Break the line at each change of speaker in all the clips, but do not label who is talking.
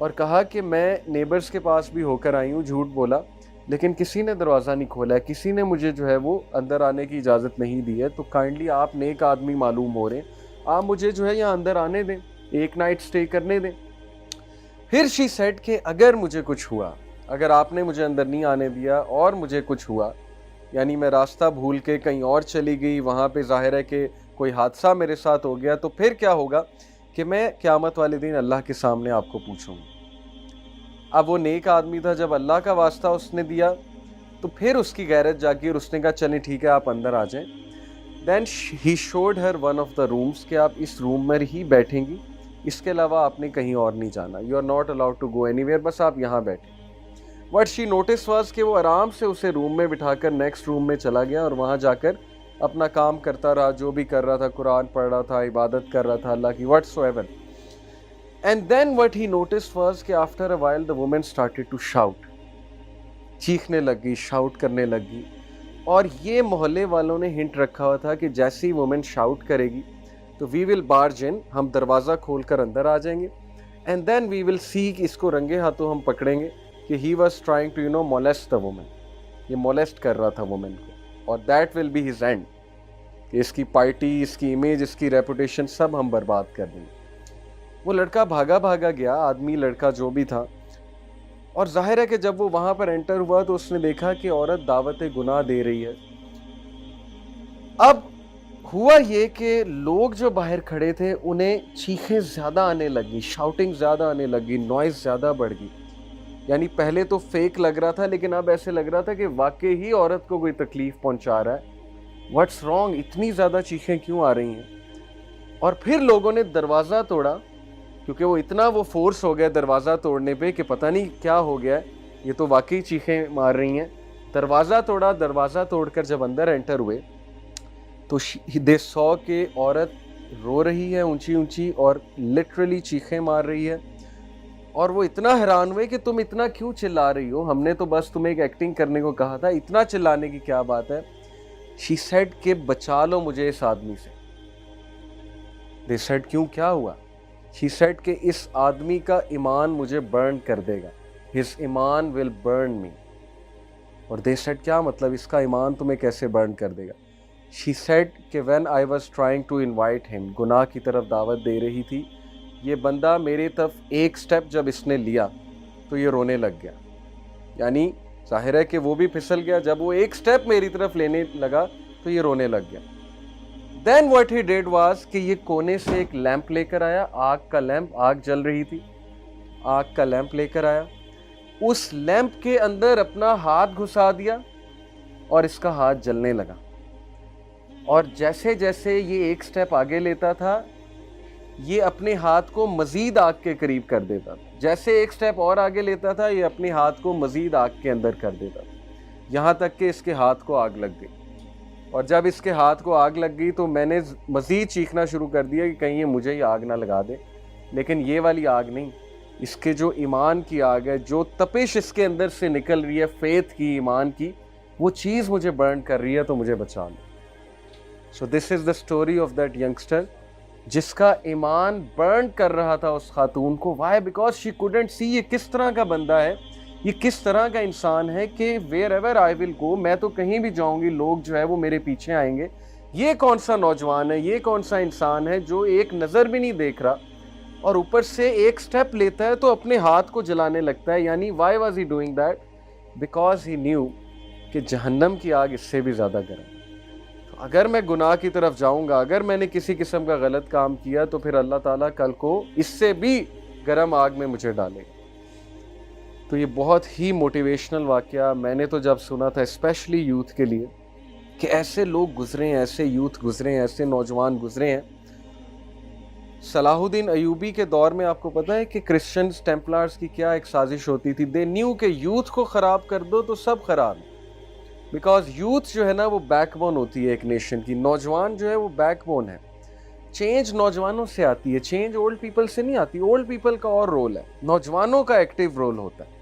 اور کہا کہ میں نیبرز کے پاس بھی ہو کر آئی ہوں, جھوٹ بولا, لیکن کسی نے دروازہ نہیں کھولا ہے, کسی نے مجھے جو ہے وہ اندر آنے کی اجازت نہیں دی ہے, تو کائنڈلی آپ نیک آدمی معلوم ہو رہے ہیں, آپ مجھے جو ہے یہاں اندر آنے دیں, ایک نائٹ سٹے کرنے دیں. پھر شی سیڈ کہ اگر مجھے کچھ ہوا, اگر آپ نے مجھے اندر نہیں آنے دیا اور مجھے کچھ ہوا, یعنی میں راستہ بھول کے کہیں اور چلی گئی, وہاں پہ ظاہر ہے کہ کوئی حادثہ میرے ساتھ ہو گیا, تو پھر کیا ہوگا کہ میں قیامت والے دن اللہ کے سامنے آپ کو پوچھوں گا. اب وہ نیک آدمی تھا, جب اللہ کا واسطہ اس نے دیا تو پھر اس کی غیرت جاگی اور اس نے کہا چلیں ٹھیک ہے آپ اندر آ جائیں. Then he showed her one of the rooms کہ آپ اس روم میں ہی بیٹھیں گی, اس کے علاوہ آپ نے کہیں اور نہیں جانا, you are not allowed to go anywhere, بس آپ یہاں بیٹھیں. وٹ شی نوٹس واز کہ وہ آرام سے اسے روم میں بٹھا کر نیکسٹ روم میں چلا گیا اور وہاں جا کر اپنا کام کرتا رہا, جو بھی کر رہا تھا, قرآن پڑھ رہا تھا, عبادت کر رہا تھا اللہ کی, what so ever. And then what he noticed was کہ after a while the woman started to shout, چیخنے لگی, شاؤٹ کرنے لگی, اور یہ محلے والوں نے ہنٹ رکھا ہوا تھا کہ جیسی وومن شاؤٹ کرے گی تو we will barge in, ہم دروازہ کھول کر اندر آ جائیں گے, and then we will see کہ اس کو رنگے ہاتھوں ہم پکڑیں گے کہ he was trying to molest the woman, یہ molest کر رہا تھا وومن کو, اور that will be his end, کہ اس کی پارٹی, اس کی امیج, اس کی ریپوٹیشن سب ہم برباد کر دیں گے. وہ لڑکا بھاگا گیا, آدمی لڑکا جو بھی تھا, اور ظاہر ہے کہ جب وہ وہاں پر انٹر ہوا تو اس نے دیکھا کہ عورت دعوت گناہ دے رہی ہے. اب ہوا یہ کہ لوگ جو باہر کھڑے تھے انہیں چیخیں زیادہ آنے لگی, شاؤٹنگ زیادہ آنے لگی, نوائز زیادہ بڑھ گئی. یعنی پہلے تو فیک لگ رہا تھا, لیکن اب ایسے لگ رہا تھا کہ واقعی ہی عورت کو کوئی تکلیف پہنچا رہا ہے. واٹس رانگ, اتنی زیادہ چیخیں کیوں آ رہی ہیں؟ اور پھر لوگوں نے دروازہ توڑا, کیونکہ وہ اتنا وہ فورس ہو گیا دروازہ توڑنے پہ کہ پتہ نہیں کیا ہو گیا, یہ تو واقعی چیخیں مار رہی ہیں. دروازہ توڑا, دروازہ توڑ کر جب اندر انٹر ہوئے تو دے سو کہ عورت رو رہی ہے اونچی اونچی اور لٹرلی چیخیں مار رہی ہے. اور وہ اتنا حیران ہوئے کہ تم اتنا کیوں چلا رہی ہو, ہم نے تو بس تمہیں ایک ایکٹنگ کرنے کو کہا تھا, اتنا چلانے کی کیا بات ہے؟ شی سیڈ کہ بچا لو مجھے اس آدمی سے. دے سیڈ کیوں, کیا ہوا؟ شی سیڈ کہ اس آدمی کا ایمان مجھے برن کر دے گا, ہز ایمان ول برن می. اور دے سیڈ کیا مطلب, اس کا ایمان تمہیں کیسے برن کر دے گا؟ شی سیڈ کہ when I was trying to invite him, گناہ کی طرف دعوت دے رہی تھی, یہ بندہ میری طرف ایک سٹیپ جب اس نے لیا تو یہ رونے لگ گیا. یعنی ظاہر ہے کہ وہ بھی پھسل گیا, جب وہ ایک سٹیپ میری طرف لینے لگا تو یہ رونے لگ گیا. Then what he did was کہ یہ کونے سے ایک لیمپ لے کر آیا, آگ کا لیمپ, آگ جل رہی تھی, آگ کا لیمپ لے کر آیا, اس لیمپ کے اندر اپنا ہاتھ گھسا دیا اور اس کا ہاتھ جلنے لگا. اور جیسے جیسے یہ ایک سٹیپ آگے لیتا تھا یہ اپنے ہاتھ کو مزید آگ کے قریب کر دیتا تھا, جیسے ایک سٹیپ اور آگے لیتا تھا یہ اپنے ہاتھ کو مزید آگ کے اندر کر دیتا تھا, یہاں تک کہ اس کے ہاتھ کو آگ لگ گئی. اور جب اس کے ہاتھ کو آگ لگ گئی تو میں نے مزید چیخنا شروع کر دیا کہ کہیں یہ مجھے ہی آگ نہ لگا دے. لیکن یہ والی آگ نہیں, اس کے جو ایمان کی آگ ہے, جو تپش اس کے اندر سے نکل رہی ہے فیتھ کی, ایمان کی, وہ چیز مجھے برن کر رہی ہے, تو مجھے بچا لو. So this is the story of that youngster جس کا ایمان برن کر رہا تھا اس خاتون کو. Why? Because she couldn't see یہ کس طرح کا بندہ ہے, یہ کس طرح کا انسان ہے کہ ویئر ایور آئی ول گو, میں تو کہیں بھی جاؤں گی لوگ جو ہے وہ میرے پیچھے آئیں گے. یہ کون سا نوجوان ہے, یہ کون سا انسان ہے جو ایک نظر بھی نہیں دیکھ رہا اور اوپر سے ایک سٹیپ لیتا ہے تو اپنے ہاتھ کو جلانے لگتا ہے. یعنی Y was he doing that? Because he new کہ جہنم کی آگ اس سے بھی زیادہ گرم. تو اگر میں گناہ کی طرف جاؤں گا, اگر میں نے کسی قسم کا غلط کام کیا تو پھر اللہ تعالیٰ کل کو اس سے بھی گرم آگ میں مجھے ڈالے گا. تو یہ بہت ہی موٹیویشنل واقعہ میں نے تو جب سنا تھا, اسپیشلی یوتھ کے لیے, کہ ایسے لوگ گزرے ہیں, ایسے یوتھ گزرے ہیں, ایسے نوجوان گزرے ہیں. صلاح الدین ایوبی کے دور میں آپ کو پتہ ہے کہ کرسچنز ٹیمپلارز کی کیا ایک سازش ہوتی تھی. دے نیو کہ یوتھ کو خراب کر دو تو سب خراب ہے, بیکاز یوتھ جو ہے نا وہ بیک بون ہوتی ہے ایک نیشن کی. نوجوان جو ہے وہ بیک بون ہے. چینج نوجوانوں سے آتی ہے, چینج اولڈ پیپل سے نہیں آتی. اولڈ پیپل کا اور رول ہے, نوجوانوں کا ایکٹیو رول ہوتا ہے.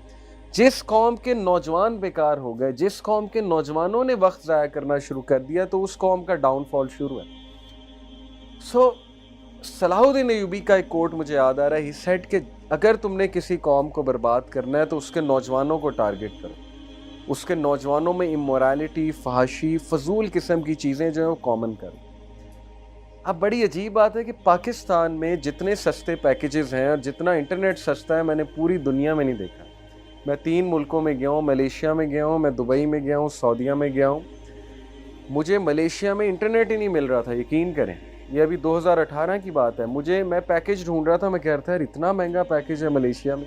جس قوم کے نوجوان بیکار ہو گئے, جس قوم کے نوجوانوں نے وقت ضائع کرنا شروع کر دیا, تو اس قوم کا ڈاؤن فال شروع ہے. سو صلاح الدین ایوبی کا ایک کوٹ مجھے یاد آ رہا ہے. ہی سیڈ کہ اگر تم نے کسی قوم کو برباد کرنا ہے تو اس کے نوجوانوں کو ٹارگٹ کرو. اس کے نوجوانوں میں امورالٹی، فحاشی، فضول قسم کی چیزیں جو ہیں وہ کامن کرو. اب بڑی عجیب بات ہے کہ پاکستان میں جتنے سستے پیکیجز ہیں اور جتنا انٹرنیٹ سستا ہے میں نے پوری دنیا میں نہیں دیکھا. میں 3 ملکوں میں گیا ہوں، ملیشیا میں گیا ہوں، میں دبئی میں گیا ہوں، سعودیہ میں گیا ہوں. مجھے ملیشیا میں انٹرنیٹ ہی نہیں مل رہا تھا، یقین کریں. یہ ابھی 2018 کی بات ہے. میں پیکیج ڈھونڈ رہا تھا، میں کہہ رہا تھا یار اتنا مہنگا پیکیج ہے ملیشیا میں.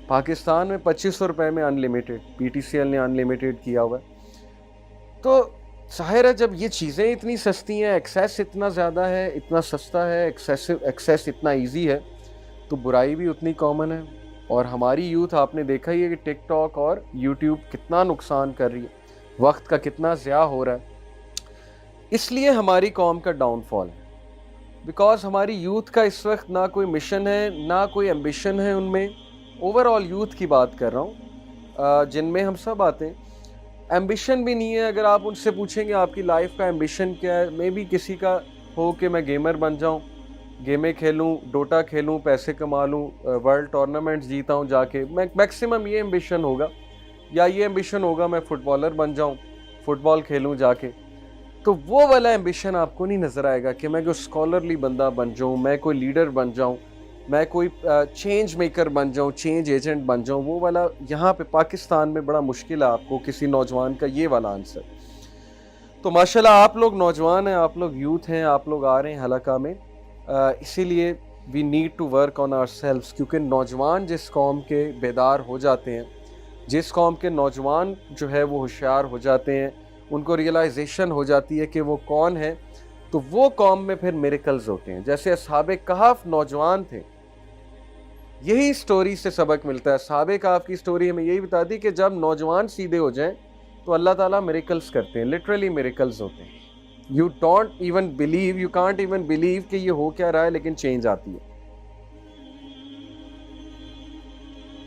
پاکستان میں 2500 روپے میں unlimited, P T C L نے انلمیٹڈ کیا ہوا ہے. تو ظاہر ہے جب یہ چیزیں اتنی سستی ہیں، ایکسیس اتنا زیادہ ہے، اتنا سستا ہے، ایکسیس اتنا ایزی ہے، تو برائی بھی اتنی کامن ہے. اور ہماری یوتھ آپ نے دیکھا ہی ہے کہ ٹک ٹاک اور یوٹیوب کتنا نقصان کر رہی ہے، وقت کا کتنا ضیاع ہو رہا ہے. اس لیے ہماری قوم کا ڈاؤن فال ہے. بیکاز ہماری یوتھ کا اس وقت نہ کوئی مشن ہے، نہ کوئی ایمبیشن ہے ان میں. اوور آل یوتھ کی بات کر رہا ہوں، جن میں ہم سب آتے ہیں. ایمبیشن بھی نہیں ہے. اگر آپ ان سے پوچھیں گے آپ کی لائف کا ایمبیشن کیا ہے، میں بھی کسی کا ہو کہ میں گیمر بن جاؤں، گیمیں کھیلوں، ڈوٹا کھیلوں، پیسے کما لوں، ورلڈ ٹورنامنٹس جیتا ہوں جا کے، میکسیمم یہ ایمبیشن ہوگا. یا یہ ایمبیشن ہوگا میں فٹ بالر بن جاؤں، فٹ بال کھیلوں جا کے. تو وہ والا ایمبیشن آپ کو نہیں نظر آئے گا کہ میں کوئی اسکالرلی بندہ بن جاؤں، میں کوئی لیڈر بن جاؤں، میں کوئی چینج میکر بن جاؤں، چینج ایجنٹ بن جاؤں. وہ والا یہاں پہ پاکستان میں بڑا مشکل ہے آپ کو کسی نوجوان کا یہ والا آنسر. تو ماشاءاللہ آپ لوگ نوجوان ہیں، آپ لوگ یوتھ ہیں، آپ لوگ آ رہے ہیں حلقہ میں. اسی لیے we need to work on ourselves. کیونکہ نوجوان جس قوم کے بیدار ہو جاتے ہیں، جس قوم کے نوجوان جو ہے وہ ہوشیار ہو جاتے ہیں، ان کو ریئلائزیشن ہو جاتی ہے کہ وہ کون ہے، تو وہ قوم میں پھر میریکلز ہوتے ہیں. جیسے اصحاب کہف نوجوان تھے، یہی سٹوری سے سبق ملتا ہے. اصحاب کہف کی سٹوری ہمیں یہی بتاتی کہ جب نوجوان سیدھے ہو جائیں تو اللہ تعالیٰ میریکلز کرتے ہیں. لٹرلی میریکلز ہوتے ہیں. یو کانٹ ایون بلیو کہ یہ ہو کیا رہا ہے، لیکن چینج آتی ہے.